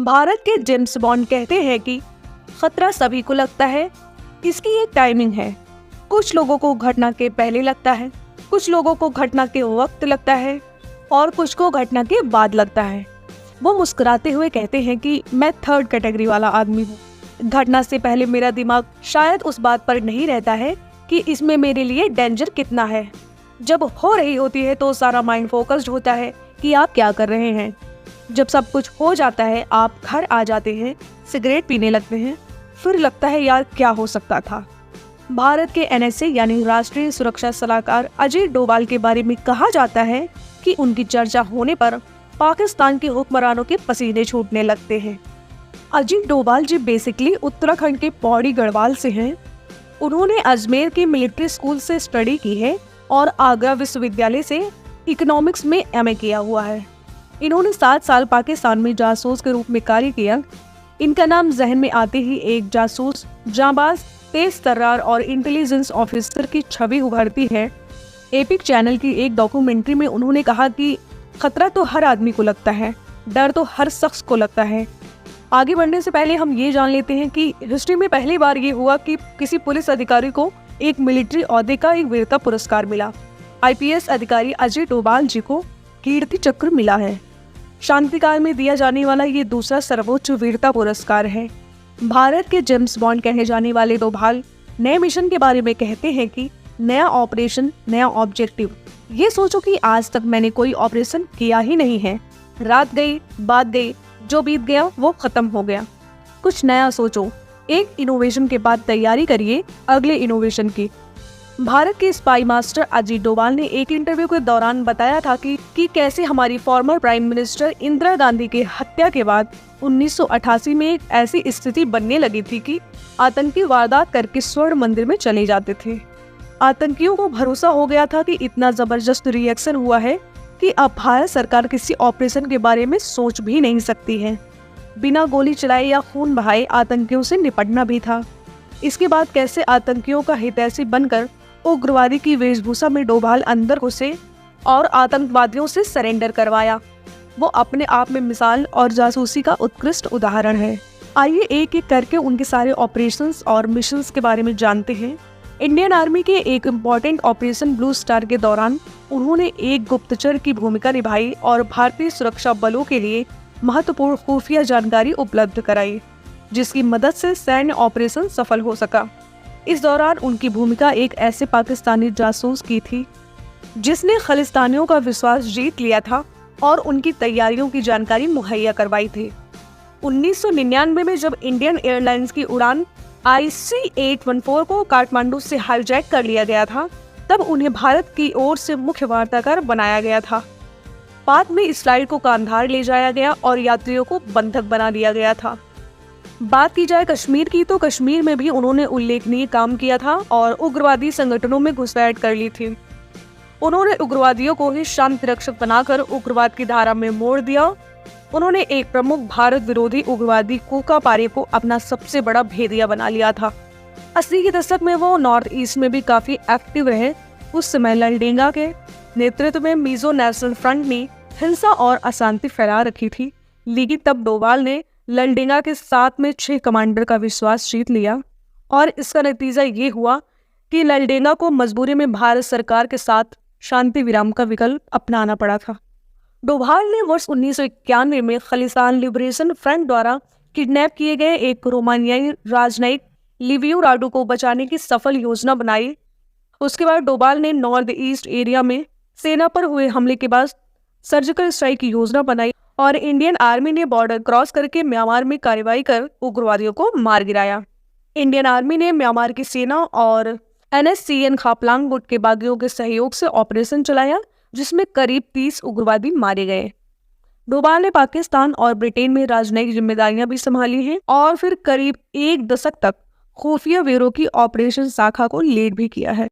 भारत के James bond कहते हैं कि खतरा सभी को लगता है, इसकी एक टाइमिंग है। कुछ लोगों को घटना के पहले लगता है, कुछ लोगों को घटना के वक्त लगता है और कुछ को घटना के बाद लगता है। वो मुस्कुराते हुए कहते हैं कि मैं थर्ड कैटेगरी वाला आदमी हूँ। घटना से पहले मेरा दिमाग शायद उस बात पर नहीं रहता है कि इसमें मेरे लिए डेंजर कितना है। जब हो रही होती है तो सारा माइंड फोकस्ड होता है कि आप क्या कर रहे हैं। जब सब कुछ हो जाता है, आप घर आ जाते हैं, सिगरेट पीने लगते हैं, फिर लगता है यार क्या हो सकता था। भारत के एनएसए यानी राष्ट्रीय सुरक्षा सलाहकार अजीत डोभाल के बारे में कहा जाता है कि उनकी चर्चा होने पर पाकिस्तान के हुक्मरानों के पसीने छूटने लगते हैं। अजीत डोभाल जी बेसिकली उत्तराखंड के पौड़ी गढ़वाल से हैं। उन्होंने अजमेर के मिलिट्री स्कूल से स्टडी की है और आगरा विश्वविद्यालय से इकोनॉमिक्स में एमए किया हुआ है। इन्होंने 7 साल पाकिस्तान में जासूस के रूप में कार्य किया। इनका नाम जहन में आते ही एक जासूस, जांबाज, तेज तर्रार और इंटेलिजेंस ऑफिसर की छवि उभरती है। एपिक चैनल की एक डॉक्यूमेंट्री में उन्होंने कहा कि खतरा तो हर आदमी को लगता है, डर तो हर शख्स को लगता है। आगे बढ़ने से पहले हम ये जान लेते हैं कि हिस्ट्री में पहली बार ये हुआ कि किसी पुलिस अधिकारी को एक मिलिट्री ओहदे का एक वीरता पुरस्कार मिला। आईपीएस अधिकारी अजय डोभाल जी को कीर्ति चक्र मिला है। शांतिकाल में दिया जाने वाला ये दूसरा सर्वोच्च वीरता पुरस्कार है। भारत के जेम्स बॉन्ड कहे जाने वाले डोभाल नए मिशन के बारे में कहते हैं कि नया ऑपरेशन, नया ऑब्जेक्टिव। ये सोचो कि आज तक मैंने कोई ऑपरेशन किया ही नहीं है। रात गई, बात गई, जो बीत गया वो खत्म हो गया। कुछ नया सोचो। एक इनोवेशन के बाद तैयारी करिए अगले इनोवेशन की। भारत के स्पाई मास्टर अजीत डोभाल ने एक इंटरव्यू के दौरान बताया था कि कैसे हमारी former prime minister Indira Gandhi की हत्या के बाद 1988 में एक ऐसी स्थिति बनने लगी थी कि आतंकी वारदात करके स्वर्ण मंदिर में चले जाते थे। आतंकियों को भरोसा हो गया था कि इतना जबरदस्त रिएक्शन हुआ है कि अब भारत सरकार किसी ऑपरेशन के बारे में सोच भी नहीं सकती है। बिना गोली चलाए या खून बहाए आतंकियों से निपटना भी था। इसके बाद कैसे आतंकियों का हितैषी बनकर उग्रवादी की वेशभूषा में डोभाल अंदर घुसे और आतंकवादियों से सरेंडर करवाया, वो अपने आप में मिसाल और जासूसी का उत्कृष्ट उदाहरण है। आइए एक एक करके उनके सारे ऑपरेशंस और मिशंस के बारे में जानते हैं। इंडियन आर्मी के एक इम्पॉर्टेंट ऑपरेशन ब्लू स्टार के दौरान उन्होंने एक गुप्तचर की भूमिका निभाई और भारतीय सुरक्षा बलों के लिए महत्वपूर्ण खुफिया जानकारी उपलब्ध कराई, जिसकी मदद से सैन्य ऑपरेशन सफल हो सका। इस दौरान उनकी भूमिका एक ऐसे पाकिस्तानी जासूस की थी जिसने खालिस्तानियों का विश्वास जीत लिया था और उनकी तैयारियों की जानकारी मुहैया करवाई थी। 1999 में जब इंडियन एयरलाइंस की उड़ान IC-814 को काठमांडू से हाईजैक कर लिया गया था, तब उन्हें भारत की ओर से मुख्य वार्ताकार बनाया गया था। बाद में इस फ्लाइट को कांधार ले जाया गया और यात्रियों को बंधक बना दिया गया था। बात की जाए कश्मीर की, तो कश्मीर में भी उन्होंने उल्लेखनीय काम किया था और उग्रवादी संगठनों में घुसपैठ कर ली थी। उन्होंने उग्रवादियों को ही शांति रक्षक बनाकर उग्रवाद की धारा में मोड़ दिया। उन्होंने एक प्रमुख भारत विरोधी उग्रवादी कोका पारे को अपना सबसे बड़ा भेदिया बना लिया था। 80 के दशक में वो नॉर्थ ईस्ट में भी काफी एक्टिव रहे। उस समय ललडेंगा के नेतृत्व में मिजो नेशनल फ्रंट ने हिंसा और अशांति फैला रखी थी, लेकिन तब डोभाल ने ललडेंगा के साथ में 6 कमांडर का विश्वास जीत लिया और इसका नतीजा ये हुआ कि ललडेंगा को मजबूरी में भारत सरकार के साथ शांति विराम का विकल्प अपनाना पड़ा था। डोभाल ने वर्ष 1991 में खालिस्तान लिबरेशन फ्रंट द्वारा किडनैप किए गए एक रोमानियाई राजनयिक लिवियो राडू को बचाने की सफल योजना बनाई। उसके बाद डोभाल ने नॉर्थ ईस्ट एरिया में सेना पर हुए हमले के बाद सर्जिकल स्ट्राइक की योजना बनाई और इंडियन आर्मी ने बॉर्डर क्रॉस करके म्यांमार में कार्रवाई कर उग्रवादियों को मार गिराया। इंडियन आर्मी ने म्यांमार की सेना और NSCN खापलांग गुट के बागियों के सहयोग से ऑपरेशन चलाया, जिसमें करीब 30 उग्रवादी मारे गए। डोभाल ने पाकिस्तान और ब्रिटेन में राजनयिक जिम्मेदारियां भी संभाली हैं और फिर करीब 1 दशक तक खुफिया ब्यूरो की ऑपरेशन शाखा को लीड भी किया है।